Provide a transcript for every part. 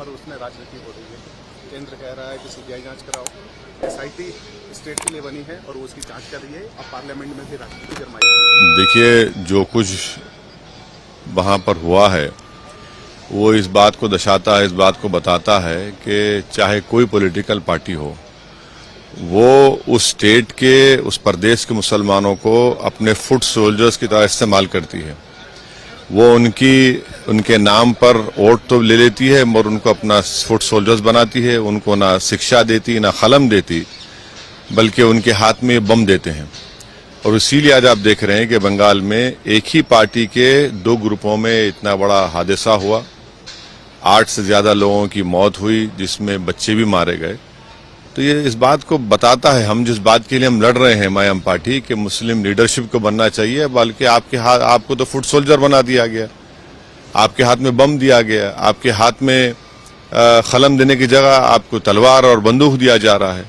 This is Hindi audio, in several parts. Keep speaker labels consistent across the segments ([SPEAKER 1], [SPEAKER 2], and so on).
[SPEAKER 1] और उसमें राजनीति हो रही है। केंद्र कह रहा है कि सीबीआई जांच कराओ, एसआईटी स्टेट के लिए बनी है और वो उसकी जांच कर रही है। अब पार्लियामेंट में भी राजनीति गरमाई।
[SPEAKER 2] देखिए, जो कुछ वहां पर हुआ है वो इस बात को दर्शाता है, इस बात को बताता है कि चाहे कोई पॉलिटिकल पार्टी हो, वो उस स्टेट के, उस प्रदेश के मुसलमानों को अपने फुट सोल्जर्स की तरह इस्तेमाल करती है। वो उनके नाम पर वोट तो ले लेती है और उनको अपना फुट सोल्जर्स बनाती है। उनको ना शिक्षा देती, ना कलम देती, बल्कि उनके हाथ में बम देते हैं। और इसीलिए आज आप देख रहे हैं कि बंगाल में एक ही पार्टी के दो ग्रुपों में इतना बड़ा हादसा हुआ, 8 से ज्यादा लोगों की मौत हुई, जिसमें बच्चे भी मारे गए। तो ये इस बात को बताता है, हम जिस बात के लिए हम लड़ रहे हैं मायाम पार्टी, कि मुस्लिम लीडरशिप को बनना चाहिए, बल्कि आपको तो फुट सोल्जर बना दिया गया, आपके हाथ में बम दिया गया, आपके हाथ में कलम देने की जगह आपको तलवार और बंदूक दिया जा रहा है।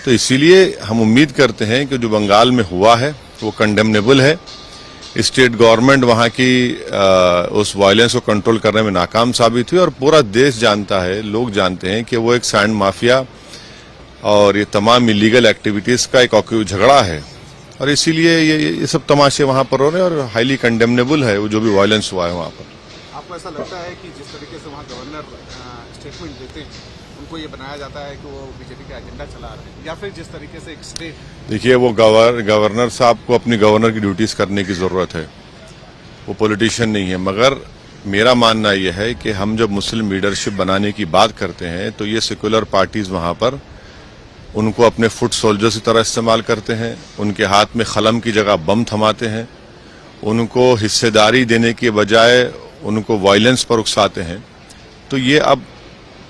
[SPEAKER 2] तो इसीलिए हम उम्मीद करते हैं कि जो बंगाल में हुआ है वो कंडेमनेबल है। स्टेट गवर्नमेंट वहां की उस वायलेंस को कंट्रोल करने में नाकाम साबित हुई और पूरा देश जानता है, लोग जानते हैं कि वो एक सैंड माफिया और ये तमाम इलीगल एक्टिविटीज का एक झगड़ा है। और इसीलिए ये सब तमाशे वहां पर हो रहे हैं और हाईली कंडेमनेबल है वो जो भी वायलेंस हुआ है वहां पर।
[SPEAKER 1] आपको ऐसा लगता है कि जिस तरीके से वहाँ गवर्नर स्टेटमेंट देते हैं, उनको ये बनाया जाता है कि वो बीजेपी का एजेंडा चला रहे हैं, या फिर जिस तरीके से एक स्टेट? देखिए,
[SPEAKER 2] वो गवर्नर साहब को अपनी गवर्नर की ड्यूटीज करने की जरूरत है, वो पॉलिटिशियन नहीं है। मगर मेरा मानना यह है कि हम जब मुस्लिम लीडरशिप बनाने की बात करते हैं तो ये सेक्युलर पार्टीज वहां पर उनको अपने फुट सोल्जर्स की तरह इस्तेमाल करते हैं, उनके हाथ में कलम की जगह बम थमाते हैं, उनको हिस्सेदारी देने के बजाय उनको वायलेंस पर उकसाते हैं। तो ये अब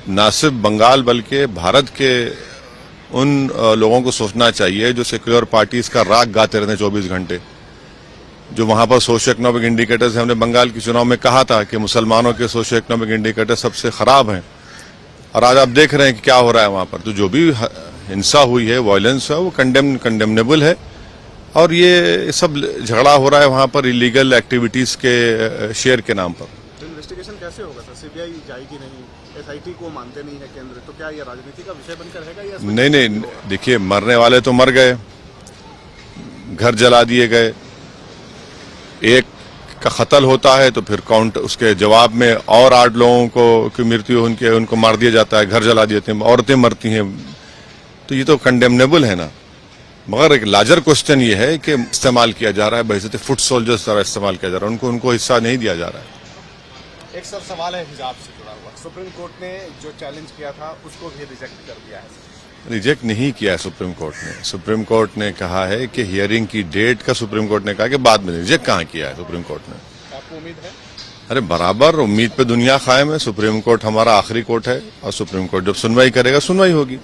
[SPEAKER 2] न सिर्फ बंगाल बल्कि भारत के उन लोगों को सोचना चाहिए जो सेक्युलर पार्टीज का राग गाते रहते हैं 24 घंटे, जो वहां पर सोशियो इकोनॉमिक इंडिकेटर्स, हमने बंगाल के चुनाव में कहा था कि मुसलमानों के सोशियो इकोनॉमिक इंडिकेटर सबसे खराब हैं, और आज आप देख रहे हैं कि क्या हो रहा है वहां पर। तो जो भी हिंसा हुई है, वायलेंस है, वो कंडेमनेबल है। और ये सब झगड़ा हो रहा है वहां पर इलीगल एक्टिविटीज के शेयर के नाम पर।
[SPEAKER 1] तो इन्वेस्टिगेशन कैसे होगा सर? सीबीआई जाएगी नहीं, एसआईटी को मानते नहीं है केंद्र, तो क्या ये राजनीति का विषय बनकर रहेगा या?
[SPEAKER 2] नहीं, देखिए, मरने वाले तो मर गए, घर जला दिए गए, एक का कत्ल होता है तो फिर काउंट उसके जवाब में और 8 लोगों की मृत्यु, उनको मार दिया जाता है, घर जला देते हैं, औरतें मरती हैं। तो ये तो कंडेमनेबल है ना। मगर एक लार्जर क्वेश्चन ये है कि इस्तेमाल किया जा रहा है, बहसते फुट सोल्जर्स तरह इस्तेमाल किया जा रहा है, उनको हिस्सा नहीं दिया जा रहा है।
[SPEAKER 1] एक सर सवाल है हिजाब से जुड़ा हुआ। सुप्रीम कोर्ट ने जो चैलेंज किया था उसको भी रिजेक्ट कर दिया है।
[SPEAKER 2] रिजेक्ट नहीं किया है सुप्रीम कोर्ट ने। सुप्रीम कोर्ट ने कहा है कि हियरिंग की डेट का सुप्रीम कोर्ट ने कहा कि बाद में। रिजेक्ट कहाँ किया है सुप्रीम कोर्ट ने?
[SPEAKER 1] आपको उम्मीद है?
[SPEAKER 2] अरे बराबर उम्मीद पे दुनिया कायम है। सुप्रीम कोर्ट हमारा आखिरी कोर्ट है और सुप्रीम कोर्ट जब सुनवाई करेगा, सुनवाई होगी।